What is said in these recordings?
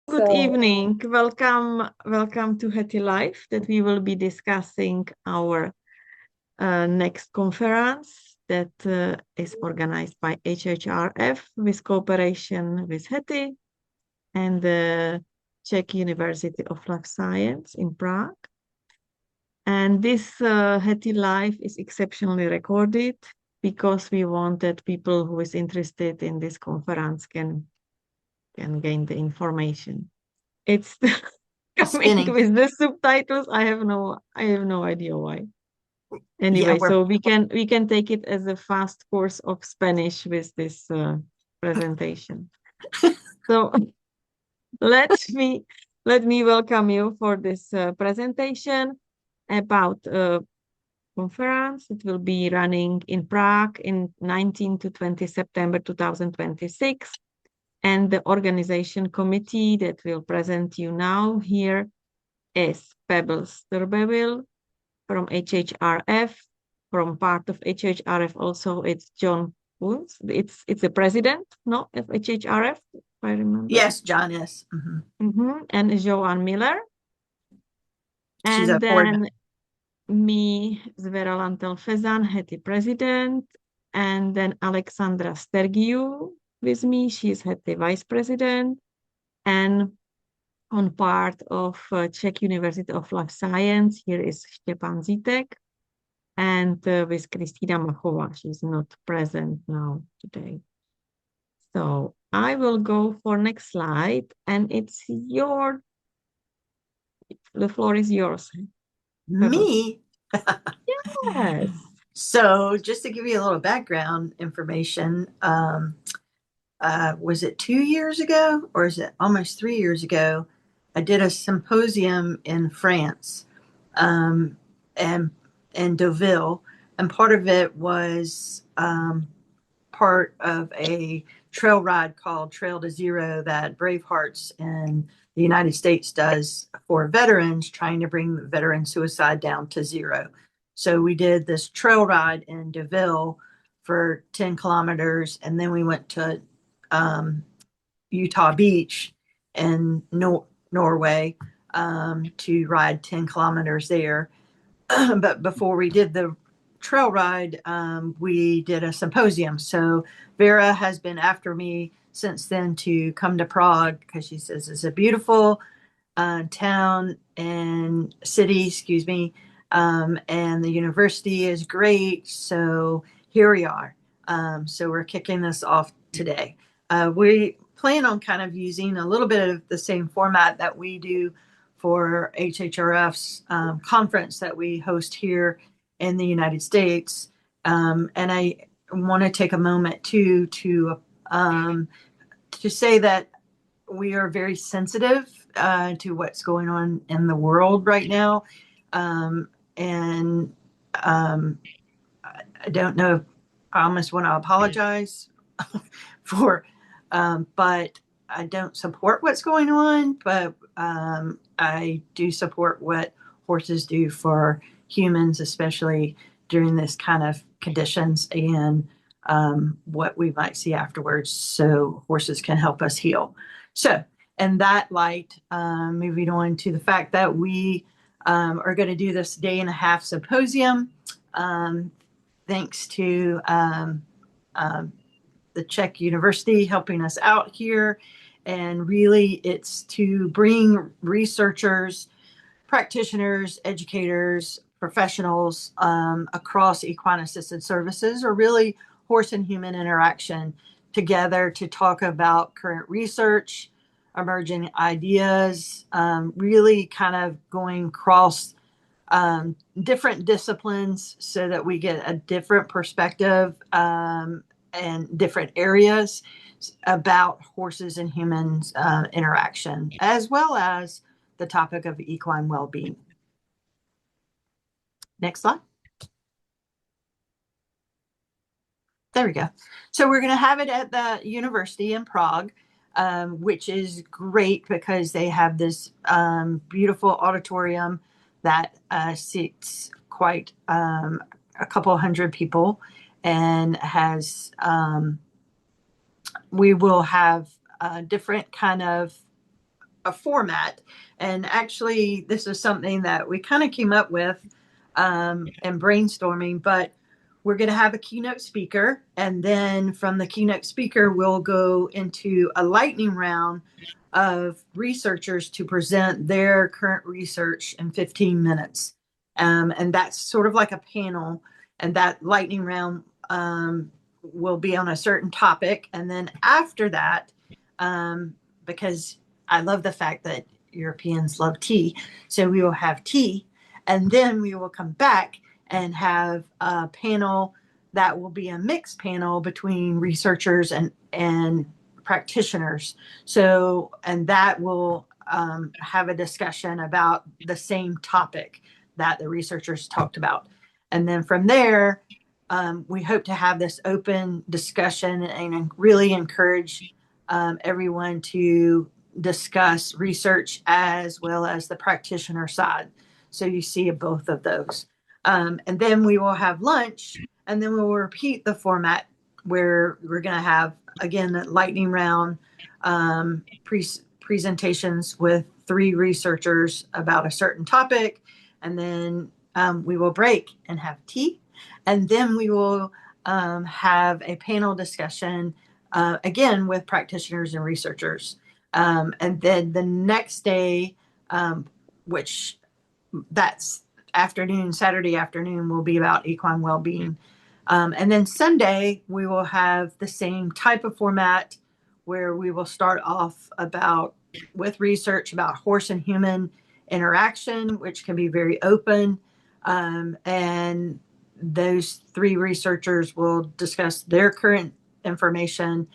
Good evening. Welcome to HETI Live, that we will be discussing our next conference that is organized by HHRF with cooperation with HETI and the Czech University of Life Science in Prague. And this HETI Live is exceptionally recorded because we want that people who is interested in this conference can gain the information. It's coming with the subtitles. I have no idea why. Anyway, Yeah, so we can take it as a fast course of Spanish with this presentation. So let me welcome you for this presentation about conference. It will be running in Prague in 19 to 20 September 2026. And the organization committee that will present you now here is Pavel Sturbeville from HHRF. From part of HHRF also, it's John Woods. It's the president, no, of HHRF, if I remember. Yes, John is. And Joanne Miller. She's and then me, Zvera Lantel-Fezan, HETI president, and then Alexandra Stergiu with me. She's HETI vice president, and on part of Czech University of Life Science, here is Štěpán Zítek, and with Kristýna Machová. She's not present now today. So I will go for next slide, and the floor is yours. Me? Yes. So just to give you a little background information, was it 2 years ago or is it almost 3 years ago? I did a symposium in France and in Deauville, and part of it was part of a trail ride called Trail to Zero that Bravehearts in the United States does for veterans, trying to bring veteran suicide down to zero. So we did this trail ride in Deauville for 10 kilometers, and then we went to Utah Beach in Norway to ride 10 kilometers there. But before we did the trail ride, we did a symposium. So Vera has been after me since then to come to Prague because she says it's a beautiful town and city, excuse me, and the university is great. So here we are. So we're kicking this off today. We plan on kind of using a little bit of the same format that we do for HHRF's conference that we host here in the United States. And I want to take a moment to say that we are very sensitive to what's going on in the world right now. And I don't know, I almost want to apologize for, but I don't support what's going on, but I do support what horses do for humans, especially during this kind of conditions, and what we might see afterwards, so horses can help us heal. So in that light, moving on to the fact that we are going to do this day-and-a-half symposium, thanks to the Czech University helping us out here. And really it's to bring researchers, practitioners, educators, professionals across equine assisted services, or really horse and human interaction, together to talk about current research, emerging ideas, really kind of going across different disciplines so that we get a different perspective and different areas about horses and humans interaction, as well as the topic of equine well-being. Next slide. There we go. So we're going to have it at the university in Prague, which is great because they have this beautiful auditorium that seats quite a couple hundred people, and has we will have different kind of a format. And actually, this is something that we kind of came up with and brainstorming, but we're going to have a keynote speaker. And then from the keynote speaker, we'll go into a lightning round of researchers to present their current research in 15 minutes. And that's sort of like a panel. And that lightning round will be on a certain topic. And then after that, because I love the fact that Europeans love tea, so we will have tea. And then we will come back and have a panel that will be a mixed panel between researchers and practitioners. So, and that will have a discussion about the same topic that the researchers talked about. And then from there, we hope to have this open discussion and really encourage everyone to discuss research as well as the practitioner side. So you see both of those. And then we will have lunch, and then we'll repeat the format where we're going to have, again, a lightning round presentations with 3 researchers about a certain topic. And then we will break and have tea. And then we will have a panel discussion, again, with practitioners and researchers. And then the next day, which that's afternoon, Saturday afternoon, will be about equine well-being. And then Sunday, we will have the same type of format where we will start off with research about horse and human interaction, which can be very open. And those 3 researchers will discuss their current information.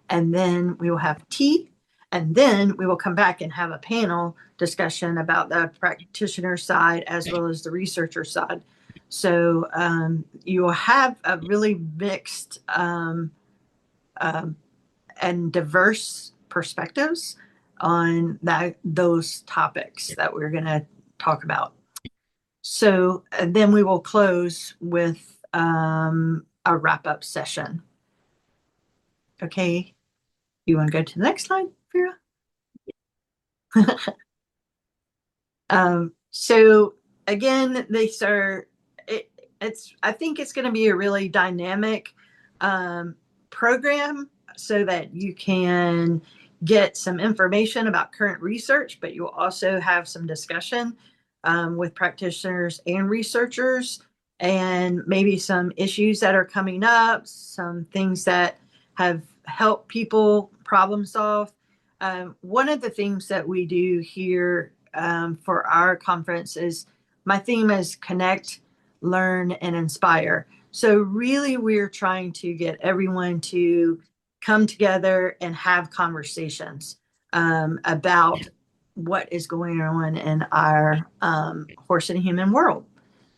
And then we will have tea. And then we will come back and have a panel discussion about the practitioner side as well as the researcher side. So you will have a really mixed and diverse perspectives on those topics that we're going to talk about. So then we will close with a wrap-up session. Okay, you want to go to the next slide, Vera? So again, these are, I think it's going to be a really dynamic program so that you can get some information about current research, but you'll also have some discussion with practitioners and researchers, and maybe some issues that are coming up, some things that have helped people problem solve. One of the things that we do here for our conference is, my theme is connect, learn, and inspire. So really, we're trying to get everyone to come together and have conversations about what is going on in our horse and human world.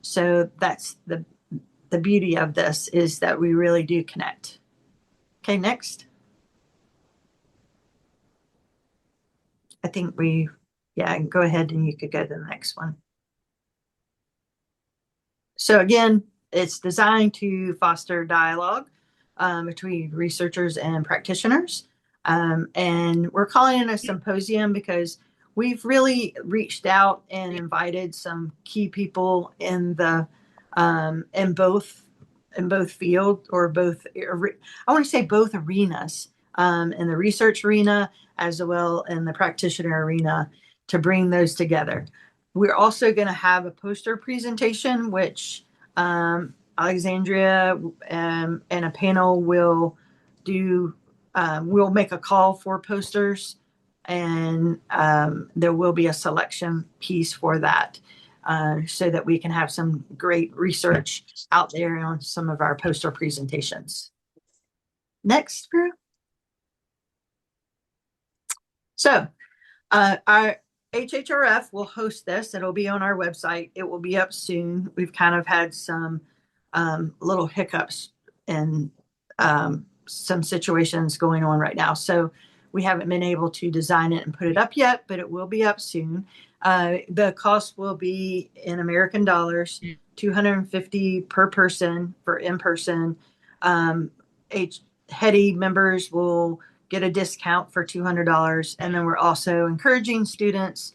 So that's the beauty of this, is that we really do connect. Okay, next. I think go ahead and you could go to the next one. So again, it's designed to foster dialogue between researchers and practitioners. And we're calling it a symposium because we've really reached out and invited some key people in the in both field, or both, I want to say both arenas, in the research arena as well in the practitioner arena, to bring those together. We're also going to have a poster presentation, which Alexandria and a panel will do. We'll make a call for posters, and there will be a selection piece for that, so that we can have some great research out there on some of our poster presentations. Next, Vera. So our HHRF will host this. It'll be on our website. It will be up soon. We've kind of had some little hiccups and some situations going on right now. So we haven't been able to design it and put it up yet, but it will be up soon. The cost will be in American dollars, $250 per person for in-person. HETI members will get a discount for $200. And then we're also encouraging students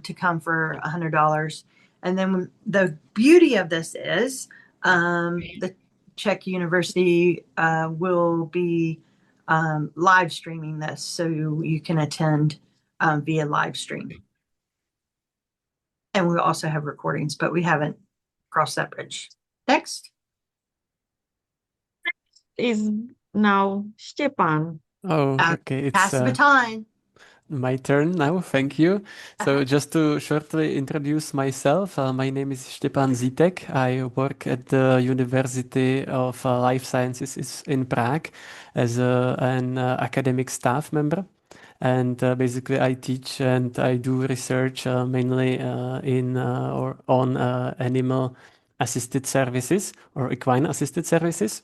to come for $100. And then the beauty of this is the Czech University will be live streaming this, so you can attend via live stream. And we also have recordings, but we haven't crossed that bridge. Next. Is now Stepan. Oh, okay. Pass the baton. My turn now. Thank you. So just to shortly introduce myself, my name is Stepan Zitek. I work at the University of Life Sciences in Prague as an academic staff member. And basically, I teach and I do research mainly in or on animal assisted services or equine assisted services.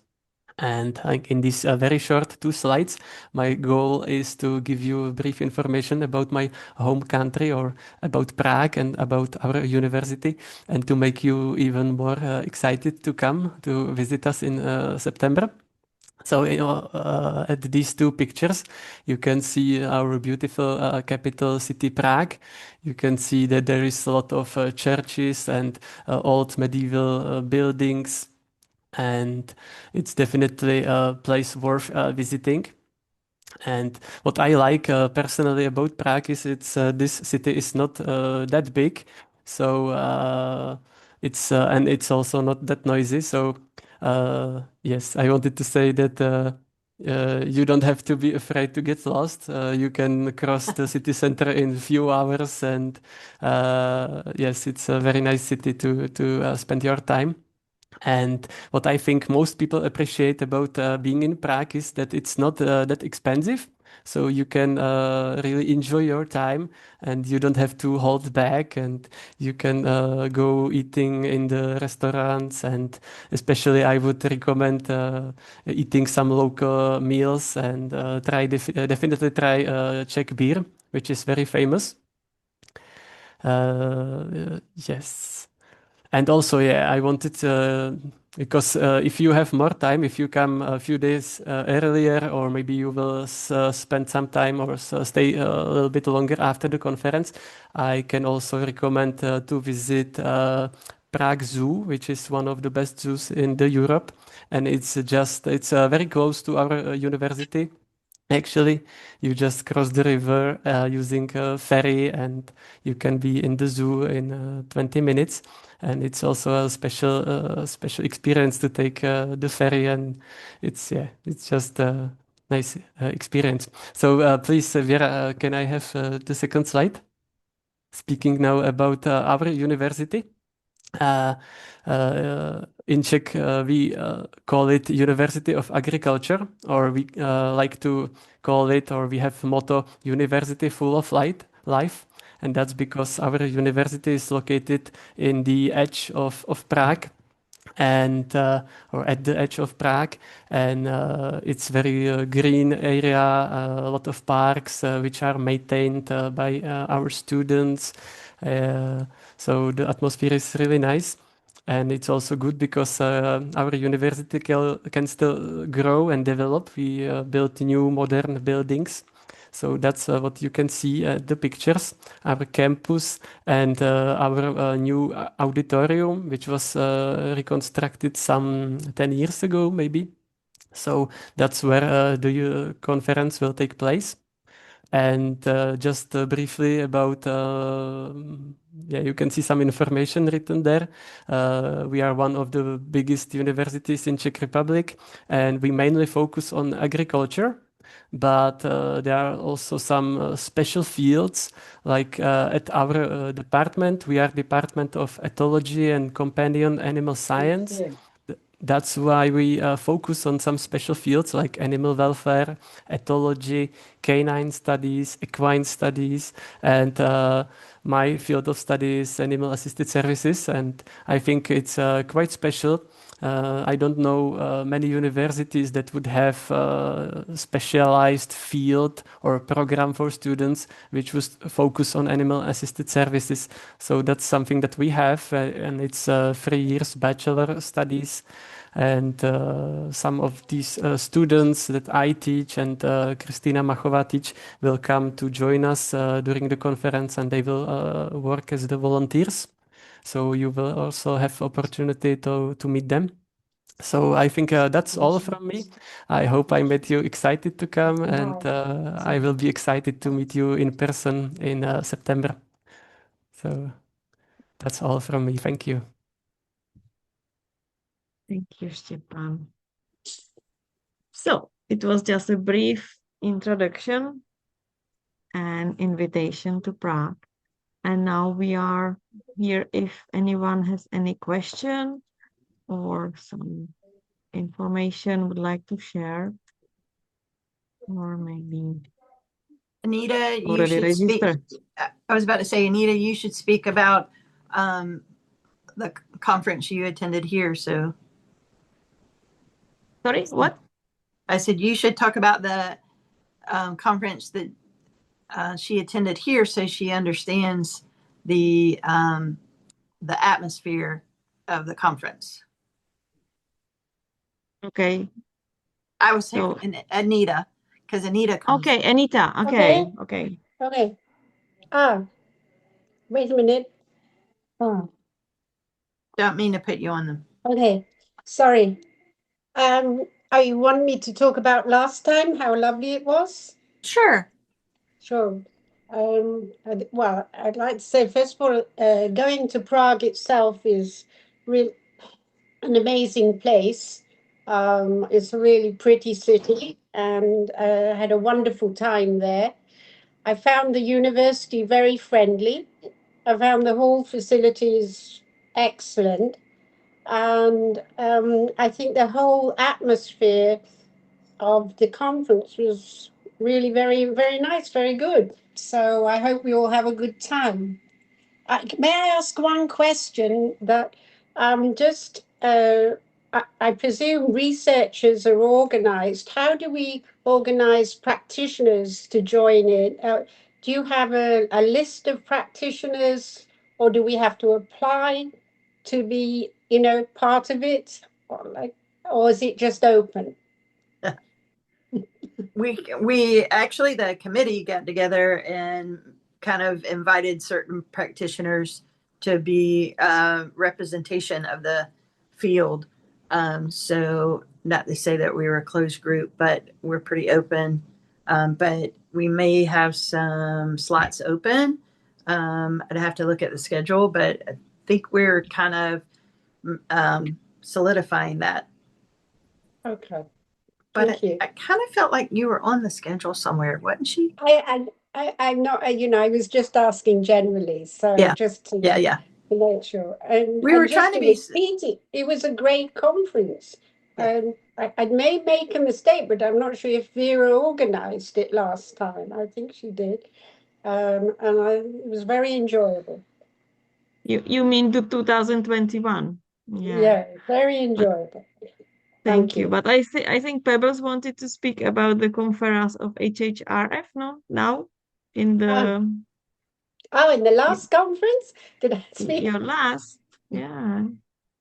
And in these very short 2 slides, my goal is to give you brief information about my home country or about Prague and about our university, and to make you even more excited to come to visit us in September. So at these 2 pictures, you can see our beautiful capital city, Prague. You can see that there is a lot of churches and old medieval buildings. And it's definitely a place worth visiting. And what I like personally about Prague is this city is not that big, so it's also not that noisy. So yes, I wanted to say that you don't have to be afraid to get lost. You can cross the city center in a few hours, and yes, it's a very nice city to spend your time. And what I think most people appreciate about being in Prague is that it's not that expensive. So you can really enjoy your time and you don't have to hold back, and you can go eating in the restaurants. And especially I would recommend eating some local meals and definitely try Czech beer, which is very famous. Yes. And also, yeah, I wanted because if you have more time, if you come a few days earlier, or maybe you will spend some time or stay a little bit longer after the conference, I can also recommend to visit Prague Zoo, which is one of the best zoos in the Europe, and it's very close to our university. Actually, you just cross the river using a ferry, and you can be in the zoo in 20 minutes. And it's also a special experience to take the ferry, and it's just a nice experience. So please, Vera, can I have the second slide? Speaking now about our university. In Czech, we call it University of Agriculture, or we like to call it, or we have motto, University Full of Life. And that's because our university is located in the edge of Prague, and or at the edge of Prague, and it's very green area, a lot of parks which are maintained by our students. So the atmosphere is really nice. And it's also good because our university can still grow and develop. We built new modern buildings. So that's what you can see the pictures, our campus and our new auditorium, which was reconstructed some 10 years ago, maybe. So that's where the conference will take place. And just briefly about, yeah, you can see some information written there. We are one of the biggest universities in Czech Republic, and we mainly focus on agriculture. But there are also some special fields, like at our department, we are Department of Ethology and Companion Animal Science. That's why we focus on some special fields like animal welfare, ethology, canine studies, equine studies, and my field of study is animal assisted services, and I think it's quite special. I don't know many universities that would have a specialized field or program for students which would focus on animal assisted services. So that's something that we have, and it's 3 years bachelor studies. And some of these students that I teach and Kristina Machová teach will come to join us during the conference, and they will work as the volunteers. So you will also have opportunity to meet them. So I think that's all from me. I hope I made you excited to come, and I will be excited to meet you in person in September. So that's all from me. Thank you. Thank you, Stepan. So it was just a brief introduction and invitation to Prague. And now we are here if anyone has any question or some information would like to share, or maybe Anita, you already should speak. register. I was about to say, Anita, you should speak about the conference you attended here. So, Sorry, what? I said you should talk about the conference that she attended here, so she understands the atmosphere of the conference. Okay. I was saying So, Anita, because Anita comes. okay, Anita. Okay. Okay. Okay. Wait a minute. Oh, Don't mean to put you on them. okay. Sorry. Oh, you want me to talk about last time, how lovely it was? Sure. Sure. Well, I'd like to say, first of all, going to Prague itself is really an amazing place. It's a really pretty city, and I had a wonderful time there. I found the university very friendly. I found the whole facilities excellent. And I think the whole atmosphere of the conference was really very, very nice, very good. So I hope we all have a good time. May I ask one question that just I presume researchers are organized. How do we organize practitioners to join in? Do you have a list of practitioners, or do we have to apply to be, part of it? Or is it just open? We actually, the committee got together and kind of invited certain practitioners to be representation of the field. So not to say that we were a closed group, but we're pretty open. But we may have some slots open. I'd have to look at the schedule, but I think we're kind of solidifying that. Okay. But Thank you. I kind of felt like you were on the schedule somewhere, wasn't she? I'm not, I was just asking generally, so Yeah. just to Yeah. make sure. And We were and trying just to be- repeat it. It was a great conference. Yeah. I may make a mistake, but I'm not sure if Vera organized it last time. I think she did. And it was very enjoyable. You mean the 2021? Yeah, very enjoyable. Thank you. But I think Pebbles wanted to speak about the conference of HHRF, no? Now in the in the last conference? Did I speak? your last, yeah.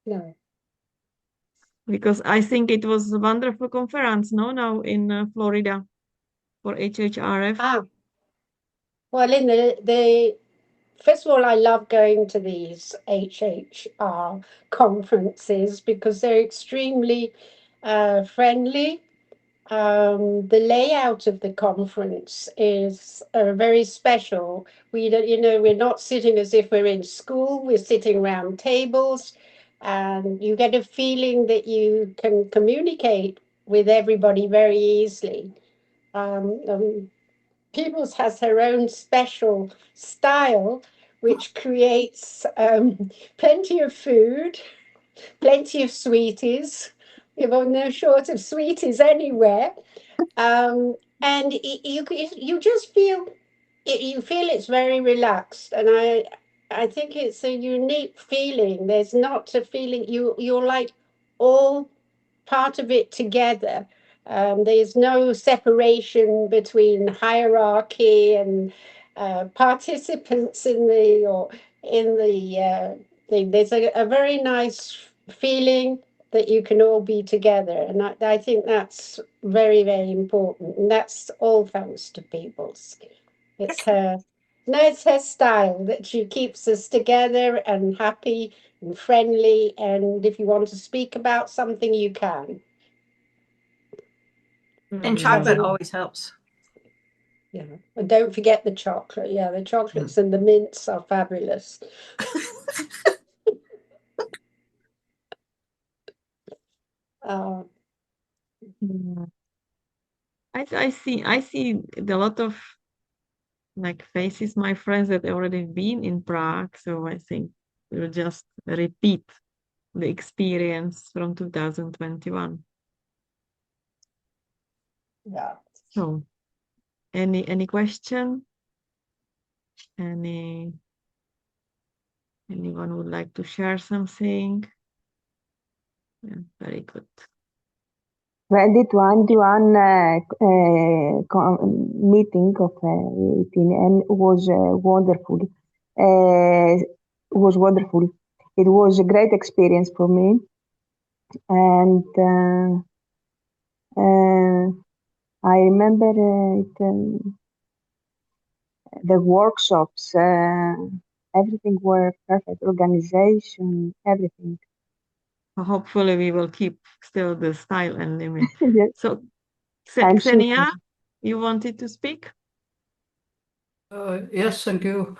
No. Because I think it was a wonderful conference, no? Now in Florida for HHRF. Well, in the first of all, I love going to these HHR conferences because they're extremely friendly. The layout of the conference is very special. We don't, we're not sitting as if we're in school. We're sitting around tables, and you get a feeling that you can communicate with everybody very easily. People's has her own special style, which creates plenty of food, plenty of sweeties. You know, no short of sweeties anywhere. And you just feel you feel it's very relaxed, and I think it's a unique feeling. There's not a feeling you're like all part of it together. There's no separation between hierarchy and participants in the thing. There's a very nice feeling that you can all be together. And I think that's very, very important. And that's all thanks to Peoples. It's her, no, it's her style that she keeps us together and happy and friendly. And if you want to speak about something, you can. And chocolate Mhm. always helps. Yeah. And don't forget the chocolate. Yeah, the chocolates and the mints are fabulous. Uh, Yeah. I see a lot of like faces, my friends that already been in Prague. So I think we'll just repeat the experience from 2021. yeah. So any question? Anyone would like to share something? Yeah, very good. 2021 meeting of 18 and was wonderful. Was wonderful. It was a great experience for me, and I remember the workshops. Everything were perfect. Organization, everything. Hopefully we will keep still the style and image. Yes, So I'm sure. Xenia, you wanted to speak? Yes, thank you.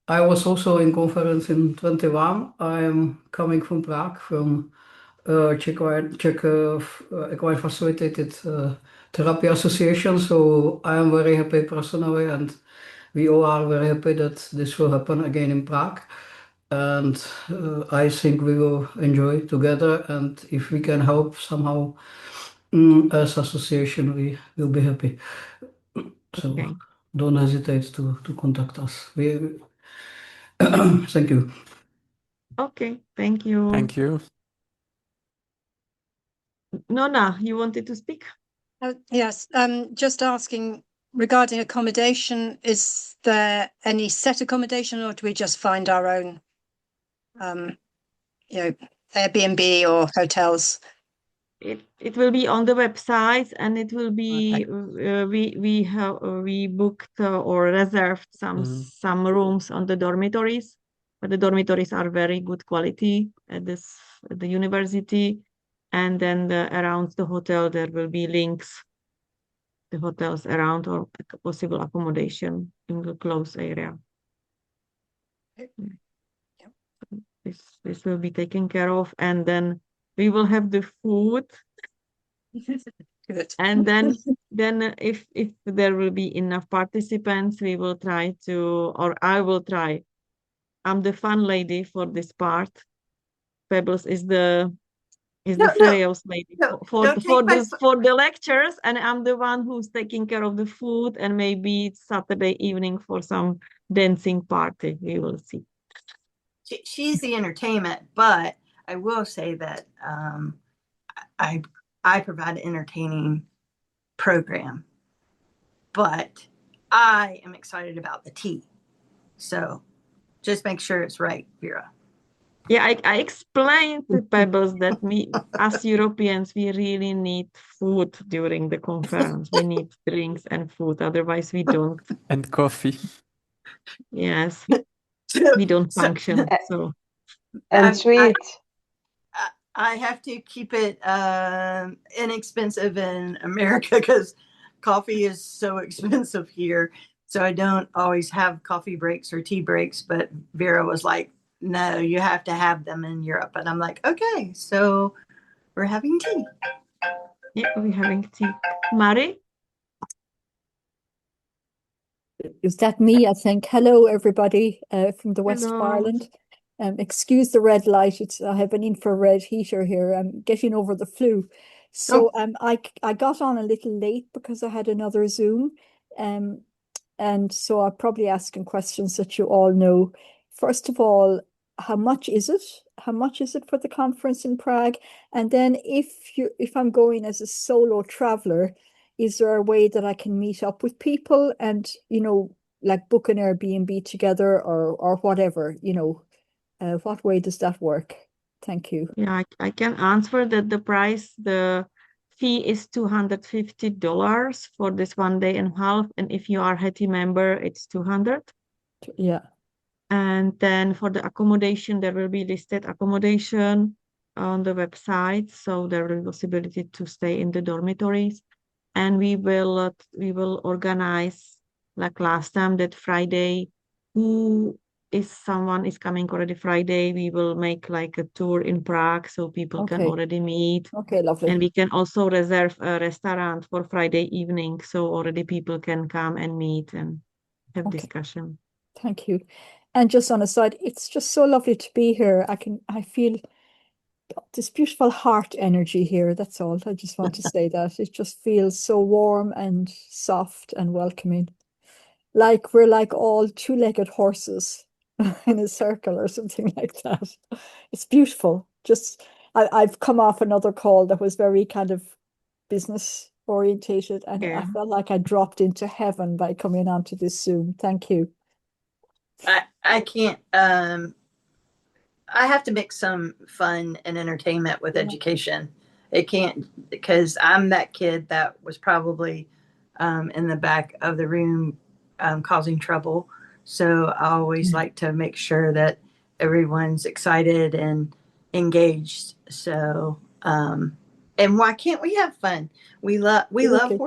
I was also in conference in 21. I'm coming from Prague, from Czech Equine Facilitated Therapy Association. So I am very happy personally, and we all are very happy that this will happen again in Prague. And I think we will enjoy together. And if we can help somehow as association, we will be happy. So Okay. don't hesitate to contact us. Thank you. Okay, thank you. Thank you. Nona, you wanted to speak? Yes, just asking regarding accommodation, is there any set accommodation or do we just find our own, Airbnb or hotels? It will be on the website, and it will be we booked or reserved some rooms on the dormitories, but the dormitories are very good quality at the university, and then around the hotel there will be links, the hotels around or possible accommodation in the close area. This will be taken care of, and then we will have the food. Good. And then if there will be enough participants, we will try to, or I will try. I'm the fun lady for this part. Pebbles is the No, serious lady no, for don't take my for the lectures, and I'm the one who's taking care of the food, and maybe it's Saturday evening for some dancing party. We will see. She's the entertainment, but I will say that I provide an entertaining program, but I am excited about the tea. So just make sure it's right, Vera. Yeah, I explained to Pebbles that as Europeans, we really need food during the conference. We need drinks and food, otherwise we don't. And coffee. Yes, we don't function. So And sweets. I have to keep it inexpensive in America because coffee is so expensive here. So I don't always have coffee breaks or tea breaks. But Vera was like, no, you have to have them in Europe. And I'm like, okay, so we're having tea. yeah, we're having tea. Mari? Is that me? I think. Hello, everybody from the west of Hello. Ireland. Excuse the red light. I have an infrared heater here. I'm getting over the flu. So I got on a little late because I had another Zoom. And so I'm probably asking questions that you all know. First of all, how much is it? How much is it for the conference in Prague? And then if I'm going as a solo traveler, is there a way that I can meet up with people and, like book an Airbnb together or whatever, what way does that work? Thank you. Yeah, I can answer that the fee is $250 for this 1.5 days, and if you are HETI member, it's 200. Yeah. And then for the accommodation, there will be listed accommodation on the website, so there will be possibility to stay in the dormitories. And we will organize, like last time, that Friday, someone is coming already Friday, we will make like a tour in Prague so people can Okay. already meet. Okay, lovely. And we can also reserve a restaurant for Friday evening, so already people can come and meet and have Okay. discussion. Thank you. And just on a side, it's just so lovely to be here. I feel this beautiful heart energy here. That's all. I just want to say that. It just feels so warm and soft and welcoming. Like we're like all two-legged horses in a circle or something like that. It's beautiful. Just I've come off another call that was very kind of business orientated, and Yeah. I felt like I dropped into heaven by coming onto this Zoom. Thank you. I can't, I have to mix some fun and entertainment with Yeah. education. It can't, because I'm that kid that was probably in the back of the room causing trouble. So I always like to make sure that everyone's excited and engaged. So, and why can't we have fun? We love Absolutely.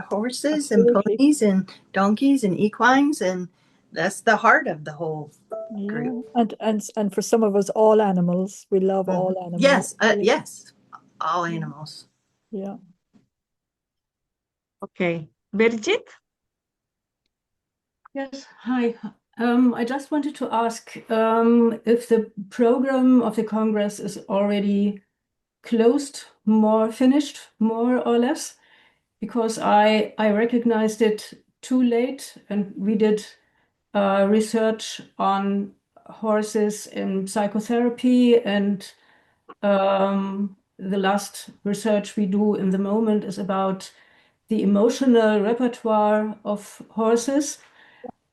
horses and Absolutely. ponies and donkeys and equines, and that's the heart of the whole Yeah. group. And for some of us, all animals. We love all animals. Yes, Yeah. yes, all animals. Yeah. Okay. Birgit? Yes, hi. I just wanted to ask if the program of the Congress is already closed, finished, more or less, because I recognized it too late, and we did research on horses in psychotherapy, and the last research we do in the moment is about the emotional repertoire of horses.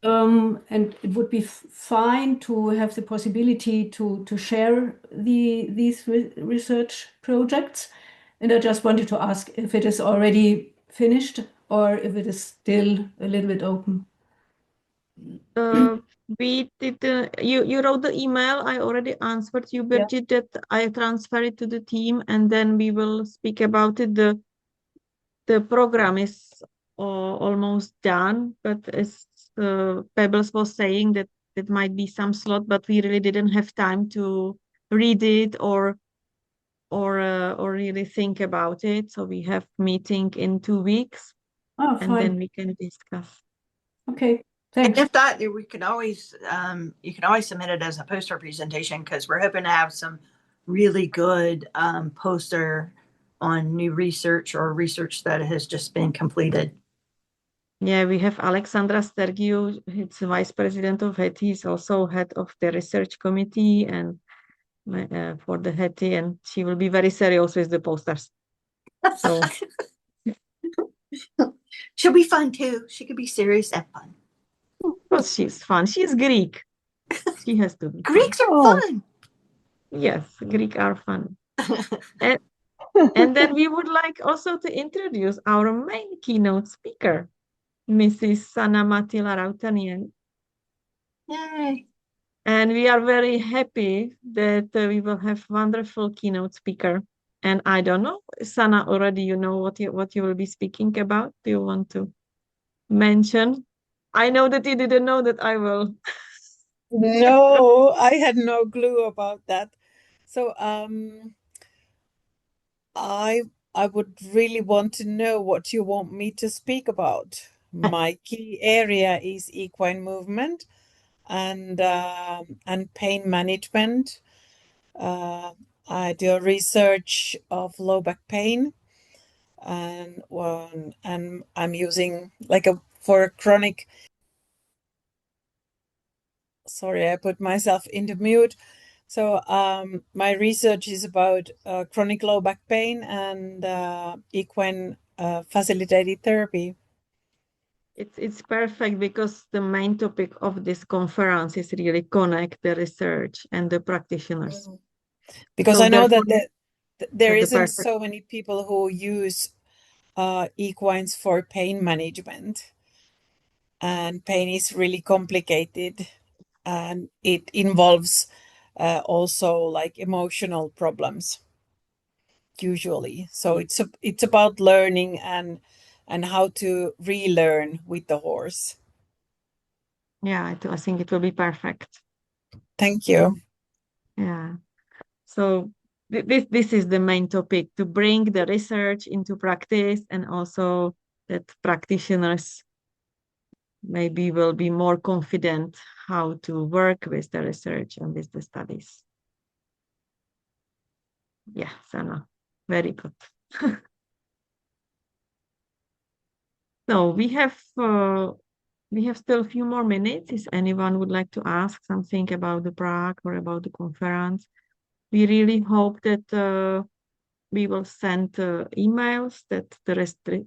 And it would be fine to have the possibility to share these research projects. And I just wanted to ask if it is already finished or if it is still a little bit open. We did. You wrote the email. I already answered you, Birgit, that I transfer it to the team, and then we will speak about it. The program is almost done, but as Pebbles was saying, that it might be some slot, but we really didn't have time to read it or really think about it. So we have meeting in 2 weeks, Oh, and then fine. we can discuss. Okay, And thanks. if not, we can always, you can always submit it as a poster presentation, because we're hoping to have some really good poster on new research or research that has just been completed. Yeah, we have Alexandra Stergiu, it's the vice president of HETI, he's also head of the research committee and for the HETI, and she will be very serious with the posters. So She'll be fun too. She could be serious and fun. of course she's fun. She's Greek. She has to be fun. Greeks are Oh. fun. Yes, Greek are fun. And then we would like also to introduce our main keynote speaker, Mrs. Sanna Matila Rautanen. Yay. And we are very happy that we will have wonderful keynote speaker. And I don't know, Sanna, already you know what you will be speaking about. Do you want to mention? I know that you didn't know that I will. No, I had no clue about that. So I would really want to know what you want me to speak about. My key area is equine movement and pain management. I do research of low back pain, and I'm using for chronic. Sorry, I put myself into mute. So my research is about chronic low back pain and equine facilitated therapy. It's perfect because the main topic of this conference is really connect the research and the practitioners. Because So I know that therefore, there that's the isn't perfect. so many people who use equines for pain management, and pain is really complicated, and it involves also like emotional problems usually. So it's about learning and how to relearn with the horse. Yeah, I think it will be perfect. Thank you. Yeah. So this is the main topic, to bring the research into practice, and also that practitioners maybe will be more confident how to work with the research and with the studies. Yeah, Sana, very good. So we have still a few more minutes. If anyone would like to ask something about the Prague or about the conference, we really hope that we will send emails that the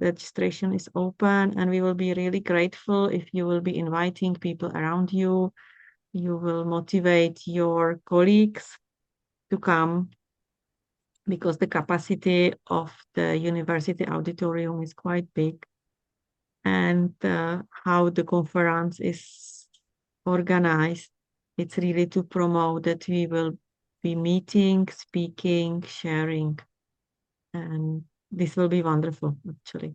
registration is open, and we will be really grateful if you will be inviting people around you. You will motivate your colleagues to come, because the capacity of the university auditorium is quite big. And how the conference is organized, it's really to promote that we will be meeting, speaking, sharing, and this will be wonderful, actually.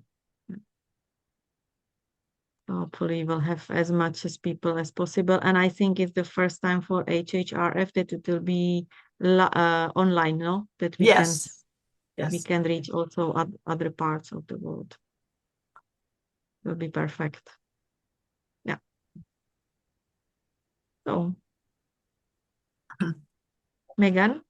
Hopefully we'll have as much as people as possible, and I think it's the first time for HHRF that it will be online, no? That we Yes. can reach also other parts of the world. It will be perfect. Yeah. So, Megan?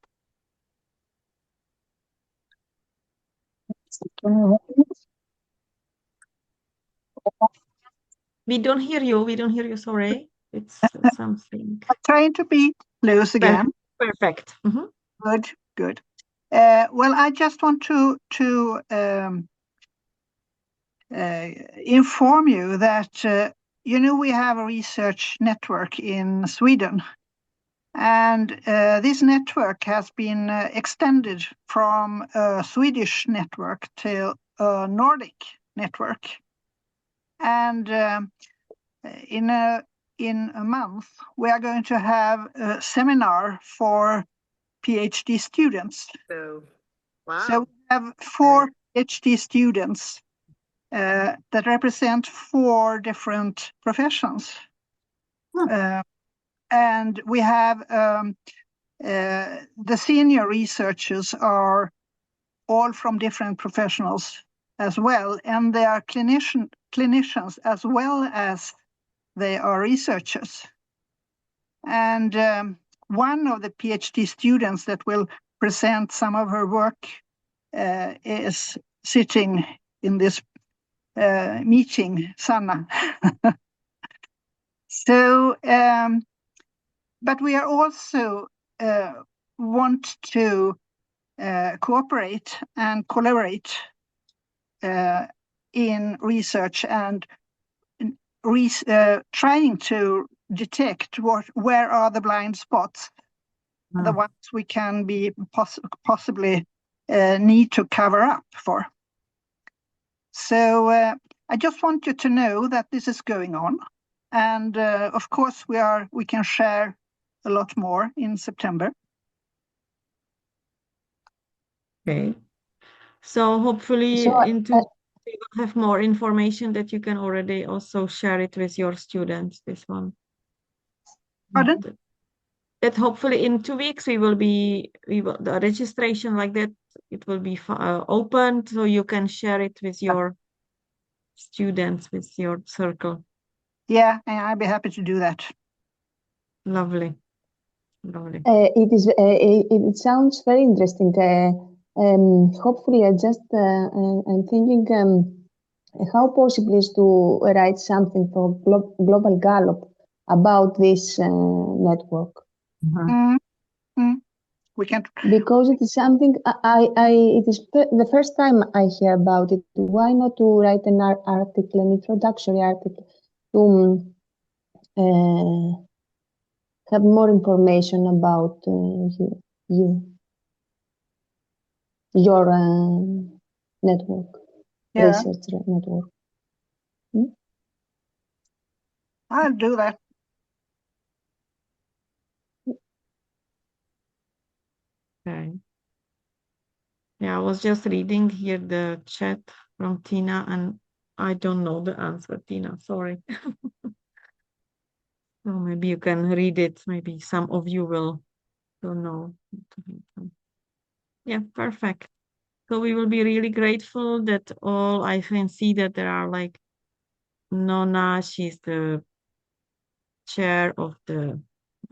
We don't hear you. We don't hear you. Sorry. It's something. I'm trying to be close again. Perfect. Mm-hmm. Good. Well, I just want to inform you that we have a research network in Sweden, and this network has been extended from a Swedish network to a Nordic network, and in a month we are going to have a seminar for PhD students. So we have 4 PhD students that represent 4 different professions. And we have the senior researchers are all from different professionals as well, and they are clinicians as well as they are researchers. And one of the PhD students that will present some of her work is sitting in this meeting, Sanna. So, but we are also want to cooperate and collaborate in research and trying to detect where are the blind spots, the ones we can be possibly need to cover up for. So I just want you to know that this is going on, and of course we can share a lot more in September. Okay. So hopefully we will have more information that you can already also share it with your students, this one. Pardon? That hopefully in 2 weeks the registration like that, it will be open, so you can share it with your students, with your circle. Yeah, and I'd be happy to do that. Lovely. It sounds very interesting. Hopefully, I'm thinking how possible is to write something for Global Gallup about this network. We can, because it is something it is the first time I hear about it. Why not to write an article, an introductory article, to have more information about you? your network, Yeah, research network. I'll do that. Okay. Yeah, I was just reading here the chat from Tina, and I don't know the answer, Tina. Sorry. So maybe you can read it. Maybe some of you will know. Yeah, perfect. So we will be really grateful that all, I can see that there are like Nona, she's the chair of the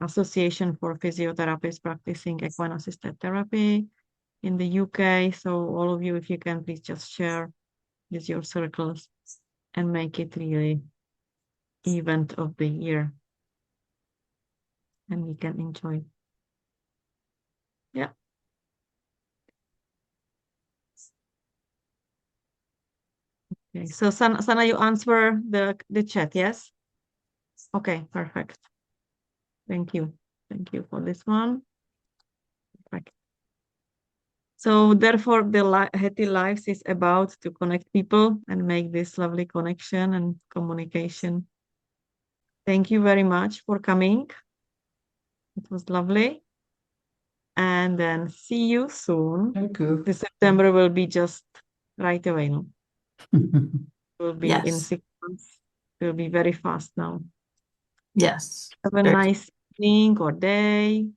Association for Physiotherapists Practicing Equine Assisted Therapy in the UK. So all of you, if you can, please just share with your circles and make it really event of the year. And we can enjoy. Yeah. Okay. So Sana, you answer the chat, yes? Okay, perfect. Thank you. Thank you for this one. Perfect. So therefore, the HETI Lives is about to connect people and make this lovely connection and communication. Thank you very much for coming. It was lovely. And then see you soon. Thank you. The September will be just right away. No? Will be in Yes. 6 months. It will be very fast now. Yes. Have a nice evening or day.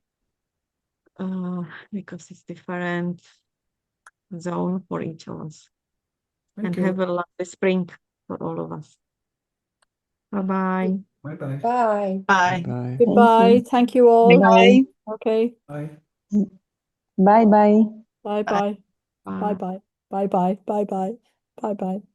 Because it's different zone for each of us. Thank And you. have a lovely spring for all of us. Bye-bye. Bye-bye. Bye. Bye. Bye. Goodbye. Thank you all. Bye. Okay. Bye. Bye bye. Bye bye. Bye. Bye bye. Bye bye. Bye bye. Bye bye.